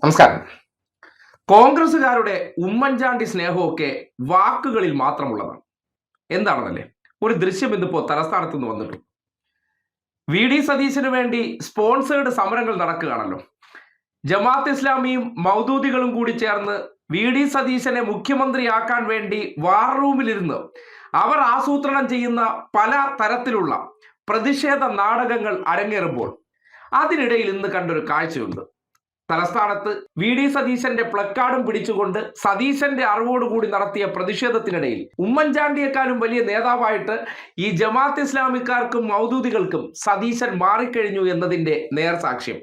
നമസ്കാരം. കോൺഗ്രസുകാരുടെ ഉമ്മൻചാണ്ടി സ്നേഹമൊക്കെ വാക്കുകളിൽ മാത്രമുള്ളതാണ്. എന്താണെന്നല്ലേ, ഒരു ദൃശ്യം ഇന്നിപ്പോ തലസ്ഥാനത്ത് നിന്ന് വന്നിട്ടു. വി ഡി സതീശന് വേണ്ടി സ്പോൺസേഡ് സമരങ്ങൾ നടക്കുകയാണല്ലോ. ജമാഅത്ത് ഇസ്ലാമിയും മൗദൂദികളും കൂടി ചേർന്ന് വി ഡി സതീശനെ മുഖ്യമന്ത്രിയാക്കാൻ വേണ്ടി വാർ റൂമിലിരുന്ന് അവർ ആസൂത്രണം ചെയ്യുന്ന പല തരത്തിലുള്ള പ്രതിഷേധ നാടകങ്ങൾ അരങ്ങേറുമ്പോൾ അതിനിടയിൽ ഇന്ന് കണ്ടൊരു കാഴ്ചയുണ്ട്. തലസ്ഥാനത്ത് വി ഡി സതീശന്റെ പ്ലക്കാർഡും പിടിച്ചുകൊണ്ട് സതീശന്റെ അറിവോടുകൂടി നടത്തിയ പ്രതിഷേധത്തിനിടയിൽ ഉമ്മൻചാണ്ടിയെക്കാളും വലിയ നേതാവായിട്ട് ഈ ജമാഅത്ത് ഇസ്ലാമിക്കാർക്കും മൗദൂദികൾക്കും സതീശൻ മാറിക്കഴിഞ്ഞു എന്നതിന്റെ നേർസാക്ഷ്യം.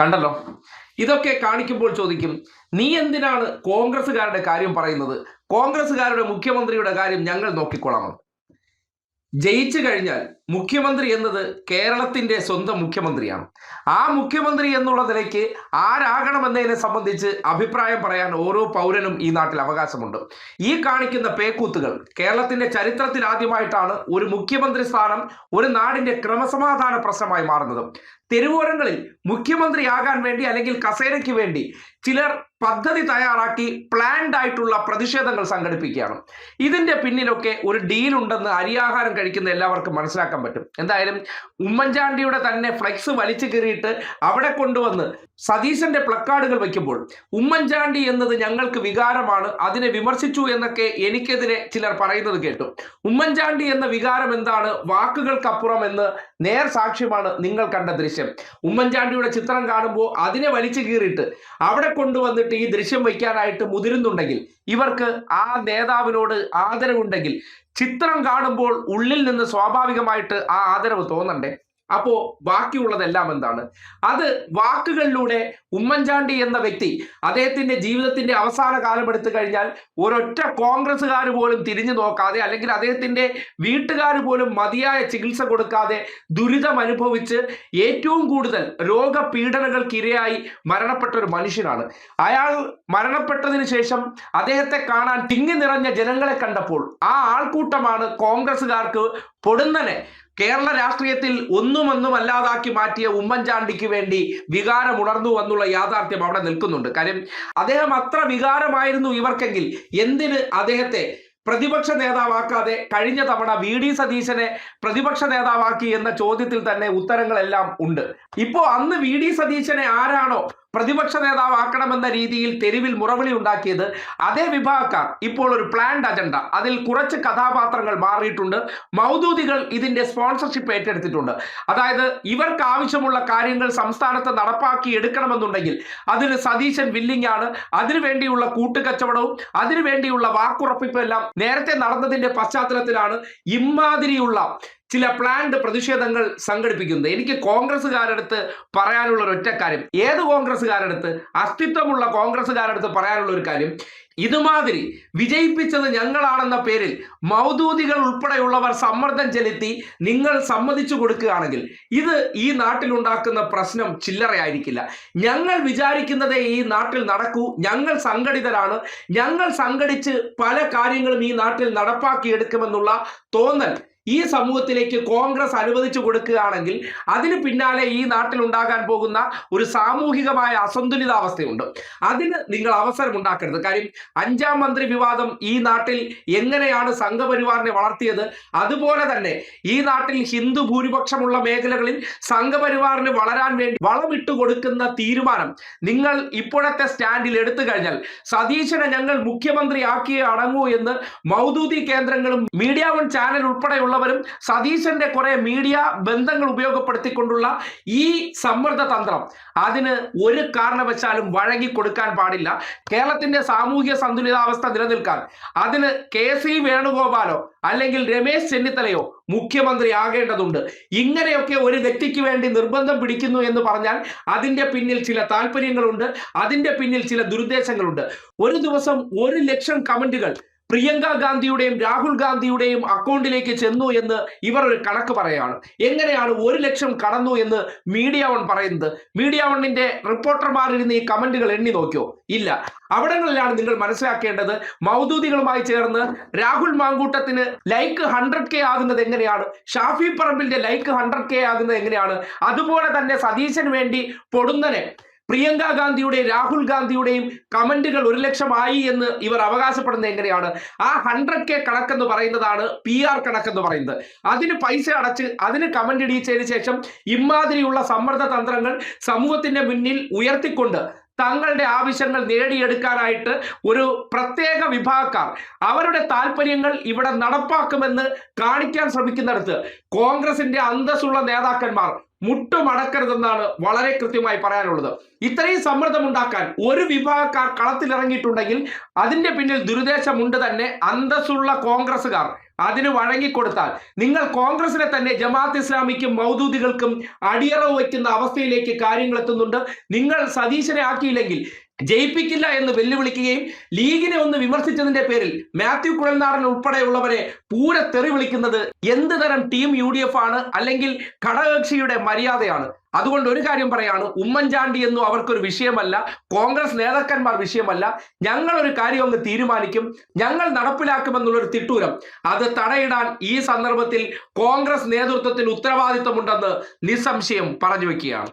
കണ്ടല്ലോ, ഇതൊക്കെ കാണിക്കുമ്പോൾ ചോദിക്കും, നീ എന്തിനാണ് കോൺഗ്രസുകാരുടെ കാര്യം പറയുന്നത്? കോൺഗ്രസുകാരുടെ മുഖ്യമന്ത്രിയുടെ കാര്യം ഞങ്ങൾ നോക്കിക്കൊള്ളാമെന്ന്. ജയിച്ചു കഴിഞ്ഞാൽ മുഖ്യമന്ത്രി എന്നത് കേരളത്തിന്റെ സ്വന്തം മുഖ്യമന്ത്രിയാണ്. ആ മുഖ്യമന്ത്രി എന്നുള്ള നിലയ്ക്ക് ആരാകണമെന്നതിനെ സംബന്ധിച്ച് അഭിപ്രായം പറയാൻ ഓരോ പൗരനും ഈ നാട്ടിൽ അവകാശമുണ്ട്. ഈ കാണിക്കുന്ന പേക്കൂത്തുകൾ കേരളത്തിന്റെ ചരിത്രത്തിൽ ആദ്യമായിട്ടാണ് ഒരു മുഖ്യമന്ത്രി സ്ഥാനം ഒരു നാടിന്റെ ക്രമസമാധാന പ്രശ്നമായി മാറുന്നത്. തെരുവോരങ്ങളിൽ മുഖ്യമന്ത്രിയാകാൻ വേണ്ടി അല്ലെങ്കിൽ കസേരയ്ക്ക് വേണ്ടി ചിലർ പദ്ധതി തയ്യാറാക്കി പ്ലാൻഡ് ആയിട്ടുള്ള പ്രതിഷേധങ്ങൾ സംഘടിപ്പിക്കുകയാണ്. ഇതിന്റെ പിന്നിലൊക്കെ ഒരു ഡീൽ ഉണ്ടെന്ന് അരിയാഹാരം കഴിക്കുന്ന എല്ലാവർക്കും മനസ്സിലാക്കാൻ പറ്റും. എന്തായാലും ഉമ്മൻചാണ്ടിയുടെ തന്നെ ഫ്ലെക്സ് വലിച്ചു കീറിയിട്ട് അവിടെ കൊണ്ടുവന്ന് സതീശന്റെ പ്ലക്കാർഡുകൾ വയ്ക്കുമ്പോൾ ഉമ്മൻചാണ്ടി എന്നത് ഞങ്ങൾക്ക് വികാരമാണ്, അതിനെ വിമർശിച്ചു എന്നൊക്കെ എനിക്കെതിരെ ചിലർ പറയുന്നത് കേട്ടു. ഉമ്മൻചാണ്ടി എന്ന വികാരം എന്താണ് വാക്കുകൾക്കപ്പുറം എന്ന് നേർ സാക്ഷ്യമാണ് നിങ്ങൾ കണ്ട ദൃശ്യം. ഉമ്മൻചാണ്ടിയുടെ ചിത്രം കാണുമ്പോൾ അതിനെ വലിച്ചു കീറിയിട്ട് അവിടെ കൊണ്ടുവന്നിട്ട് ഈ ദൃശ്യം വയ്ക്കാനായിട്ട് മുതിരുന്നുണ്ടെങ്കിൽ, ഇവർക്ക് ആ നേതാവിനോട് ആദരവുണ്ടെങ്കിൽ ചിത്രം കാണുമ്പോൾ ഉള്ളിൽ നിന്ന് സ്വാഭാവികമായിട്ട് ആ ആദരവ് തോന്നണ്ടേ? അപ്പോ ബാക്കിയുള്ളതെല്ലാം എന്താണ്? അത് വാക്കുകളിലൂടെ ഉമ്മൻചാണ്ടി എന്ന വ്യക്തി അദ്ദേഹത്തിന്റെ ജീവിതത്തിന്റെ അവസാന കാലം എടുത്തു കഴിഞ്ഞാൽ ഒരൊറ്റ കോൺഗ്രസ്സുകാർ പോലും തിരിഞ്ഞു നോക്കാതെ, അല്ലെങ്കിൽ അദ്ദേഹത്തിന്റെ വീട്ടുകാർ പോലും മതിയായ ചികിത്സ കൊടുക്കാതെ ദുരിതം അനുഭവിച്ച് ഏറ്റവും കൂടുതൽ രോഗപീഡനകൾക്കിരയായി മരണപ്പെട്ട ഒരു മനുഷ്യനാണ്. അയാൾ മരണപ്പെട്ടതിന് ശേഷം അദ്ദേഹത്തെ കാണാൻ തിങ്ങി നിറഞ്ഞ ജനങ്ങളെ കണ്ടപ്പോൾ ആ ആൾക്കൂട്ടമാണ് കോൺഗ്രസ്സുകാർക്ക് പൊടുന്നനെ കേരള രാഷ്ട്രീയത്തിൽ ഒന്നും അല്ലാതാക്കി മാറ്റിയ ഉമ്മൻചാണ്ടിക്ക് വേണ്ടി വികാരം ഉണർന്നു എന്നുള്ള യാഥാർത്ഥ്യം അവിടെ നിൽക്കുന്നുണ്ട്. കാര്യം അദ്ദേഹം അത്ര വികാരമായിരുന്നു ഇവർക്കെങ്കിൽ എന്തിന് അദ്ദേഹത്തെ പ്രതിപക്ഷ നേതാവാക്കാതെ കഴിഞ്ഞ തവണ വി ഡി സതീശനെ പ്രതിപക്ഷ നേതാവാക്കി എന്ന ചോദ്യത്തിൽ തന്നെ ഉത്തരങ്ങളെല്ലാം ഉണ്ട്. ഇപ്പോ അന്ന് വി ഡി സതീശനെ ആരാണോ പ്രതിപക്ഷ നേതാവാക്കണമെന്ന രീതിയിൽ തെരുവിൽ മുറവിളി ഉണ്ടാക്കിയത്, അതേ വിഭാഗക്കാർ ഇപ്പോൾ ഒരു പ്ലാൻഡ് അജണ്ട, അതിൽ കുറച്ച് കഥാപാത്രങ്ങൾ മാറിയിട്ടുണ്ട്. മൗദൂദികൾ ഇതിന്റെ സ്പോൺസർഷിപ്പ് ഏറ്റെടുത്തിട്ടുണ്ട്. അതായത് ഇവർക്ക് ആവശ്യമുള്ള കാര്യങ്ങൾ സംസ്ഥാനത്ത് നടപ്പാക്കി എടുക്കണമെന്നുണ്ടെങ്കിൽ അതിന് സതീശൻ വില്ലിംഗ് ആണ്. അതിനുവേണ്ടിയുള്ള കൂട്ടുകച്ചവടവും അതിനുവേണ്ടിയുള്ള വാക്കുറപ്പിപ്പും എല്ലാം നേരത്തെ നടന്നതിന്റെ പശ്ചാത്തലത്തിലാണ് ഇമാതിരിയുള്ള ചില പ്ലാൻഡ് പ്രതിഷേധങ്ങൾ സംഘടിപ്പിക്കുന്നത്. എനിക്ക് കോൺഗ്രസ്സുകാരടുത്ത് പറയാനുള്ള ഒരു ഒറ്റ കാര്യം, ഏത് കോൺഗ്രസ്സുകാരടുത്ത്, അസ്തിത്വമുള്ള കോൺഗ്രസ്സുകാരടുത്ത് പറയാനുള്ള ഒരു കാര്യം, ഇതുമാതിരി വിജയിപ്പിച്ചത് ഞങ്ങളാണെന്ന പേരിൽ മൗദൂദികൾ ഉൾപ്പെടെയുള്ളവർ സമ്മർദ്ദം ചെലുത്തി നിങ്ങൾ സമ്മതിച്ചു കൊടുക്കുകയാണെങ്കിൽ ഇത് ഈ നാട്ടിലുണ്ടാക്കുന്ന പ്രശ്നം ചില്ലറയായിരിക്കില്ല. ഞങ്ങൾ വിചാരിക്കുന്നതേ ഈ നാട്ടിൽ നടക്കൂ, ഞങ്ങൾ സംഘടിതരാണ്, ഞങ്ങൾ സംഘടിച്ച് പല കാര്യങ്ങളും ഈ നാട്ടിൽ നടപ്പാക്കിയെടുക്കുമെന്നുള്ള തോന്നൽ ഈ സമൂഹത്തിലേക്ക് കോൺഗ്രസ് അനുവദിച്ചു കൊടുക്കുകയാണെങ്കിൽ അതിന് പിന്നാലെ ഈ നാട്ടിൽ ഉണ്ടാകാൻ പോകുന്ന ഒരു സാമൂഹികമായ അസന്തുലിതാവസ്ഥയുണ്ട്. അതിന് നിങ്ങൾ അവസരം ഉണ്ടാക്കരുത്. കാര്യം 5ാം മന്ത്രി വിവാദം ഈ നാട്ടിൽ എങ്ങനെയാണ് സംഘപരിവാറിനെ വളർത്തിയത്, അതുപോലെ തന്നെ ഈ നാട്ടിൽ ഹിന്ദു ഭൂരിപക്ഷമുള്ള മേഖലകളിൽ സംഘപരിവാറിന് വളരാൻ വേണ്ടി വളമിട്ട് കൊടുക്കുന്ന തീരുമാനം നിങ്ങൾ ഇപ്പോഴത്തെ സ്റ്റാൻഡിൽ എടുത്തു കഴിഞ്ഞാൽ സതീശനെ ഞങ്ങൾ മുഖ്യമന്ത്രി ആക്കിയേ അടങ്ങൂ എന്ന് മൗദൂദി കേന്ദ്രങ്ങളും മീഡിയ വൺ ചാനൽ ഉൾപ്പെടെയുള്ള ഉൾപ്പെടെയുള്ളവരും സതീശന്റെ കുറെ മീഡിയ ബന്ധങ്ങൾ ഉപയോഗപ്പെടുത്തിക്കൊണ്ടുള്ള ഈ സമ്മർദ്ദ തന്ത്രം അതിന് ഒരു കാരണവശാലും വഴങ്ങി കൊടുക്കാൻ പാടില്ല. കേരളത്തിന്റെ സാമൂഹ്യ സന്തുലിതാവസ്ഥ നിലനിൽക്കാൻ അതിന് KC വേണുഗോപാലോ അല്ലെങ്കിൽ രമേശ് ചെന്നിത്തലയോ മുഖ്യമന്ത്രി ആകേണ്ടതുണ്ട്. ഇങ്ങനെയൊക്കെ ഒരു വ്യക്തിക്ക് വേണ്ടി നിർബന്ധം പിടിക്കുന്നു എന്ന് പറഞ്ഞാൽ അതിന്റെ പിന്നിൽ ചില താല്പര്യങ്ങളുണ്ട്, അതിന്റെ പിന്നിൽ ചില ദുരുദ്ദേശങ്ങളുണ്ട്. ഒരു ദിവസം 1 ലക്ഷം കമന്റുകൾ പ്രിയങ്ക ഗാന്ധിയുടെയും രാഹുൽ ഗാന്ധിയുടെയും അക്കൗണ്ടിലേക്ക് ചെന്നു എന്ന് ഇവർ ഒരു കണക്ക് പറയുകയാണ്. എങ്ങനെയാണ് 1 ലക്ഷം കടന്നു എന്ന് മീഡിയ വൺ പറയുന്നത്? മീഡിയ വണ്ണിന്റെ റിപ്പോർട്ടർമാരിരുന്ന് ഈ കമന്റുകൾ എണ്ണി നോക്കിയോ? ഇല്ല. അവിടങ്ങളിലാണ് നിങ്ങൾ മനസ്സിലാക്കേണ്ടത്. മൗദൂദികളുമായി ചേർന്ന് രാഹുൽ മാങ്കൂട്ടത്തിന് ലൈക്ക് 100K ആകുന്നത് എങ്ങനെയാണ്? ഷാഫി പറമ്പിലിന്റെ ലൈക്ക് 100K ആകുന്നത് എങ്ങനെയാണ്? അതുപോലെ തന്നെ സതീശന് വേണ്ടി പൊടുന്നനെ പ്രിയങ്ക ഗാന്ധിയുടെയും രാഹുൽ ഗാന്ധിയുടെയും കമന്റുകൾ 1 ലക്ഷം ആയി എന്ന് ഇവർ അവകാശപ്പെടുന്നത് എങ്ങനെയാണ്? ആ 100K കണക്കെന്ന് പറയുന്നതാണ് PR കണക്കെന്ന് പറയുന്നത്. അതിന് പൈസ അടച്ച് അതിന് കമന്റ് ഇടിച്ചതിന് ശേഷം ഇമാതിരിയുള്ള സമ്മർദ്ദ തന്ത്രങ്ങൾ സമൂഹത്തിന്റെ മുന്നിൽ ഉയർത്തിക്കൊണ്ട് തങ്ങളുടെ ആവശ്യങ്ങൾ നേടിയെടുക്കാനായിട്ട് ഒരു പ്രത്യേക വിഭാഗക്കാർ അവരുടെ താല്പര്യങ്ങൾ ഇവിടെ നടപ്പാക്കുമെന്ന് കാണിക്കാൻ ശ്രമിക്കുന്നിടത്ത് കോൺഗ്രസിന്റെ അന്തസ്സുള്ള നേതാക്കന്മാർ മുട്ടുമടക്കരുതെന്നാണ് വളരെ കൃത്യമായി പറയാനുള്ളത്. ഇത്രയും സമ്മർദ്ദമുണ്ടാക്കാൻ ഒരു വിഭാഗക്കാർ കളത്തിലിറങ്ങിയിട്ടുണ്ടെങ്കിൽ അതിന്റെ പിന്നിൽ ദുരുദ്ദേശമുണ്ട് തന്നെ. അന്തസ്സുള്ള കോൺഗ്രസുകാർ അതിന് വഴങ്ങിക്കൊടുത്താൽ നിങ്ങൾ കോൺഗ്രസിനെ തന്നെ ജമാഅത്ത് ഇസ്ലാമിക്കും മൗദൂദികൾക്കും അടിയറവ് വയ്ക്കുന്ന അവസ്ഥയിലേക്ക് കാര്യങ്ങൾ എത്തുന്നുണ്ട്. നിങ്ങൾ സതീശനെ ആക്കിയില്ലെങ്കിൽ ജയിപ്പിക്കില്ല എന്ന് വെല്ലുവിളിക്കുകയും ലീഗിനെ ഒന്ന് വിമർശിച്ചതിന്റെ പേരിൽ മാത്യു കുഴൽനാടൻ ഉൾപ്പെടെയുള്ളവരെ പൂര തെറി വിളിക്കുന്നത് എന്ത് തരം ടീം UDF ആണ്? അല്ലെങ്കിൽ ഘടകകക്ഷിയുടെ മര്യാദയാണ്? അതുകൊണ്ട് ഒരു കാര്യം പറയാണ്, ഉമ്മൻചാണ്ടി എന്നും അവർക്കൊരു വിഷയമല്ല, കോൺഗ്രസ് നേതാക്കന്മാർ വിഷയമല്ല. ഞങ്ങൾ ഒരു കാര്യം അങ്ങ് തീരുമാനിക്കും, ഞങ്ങൾ നടപ്പിലാക്കുമെന്നുള്ളൊരു തിട്ടൂരം അത് തടയിടാൻ ഈ സന്ദർഭത്തിൽ കോൺഗ്രസ് നേതൃത്വത്തിന് ഉത്തരവാദിത്വമുണ്ടെന്ന് നിസ്സംശയം പറഞ്ഞു വെക്കുകയാണ്.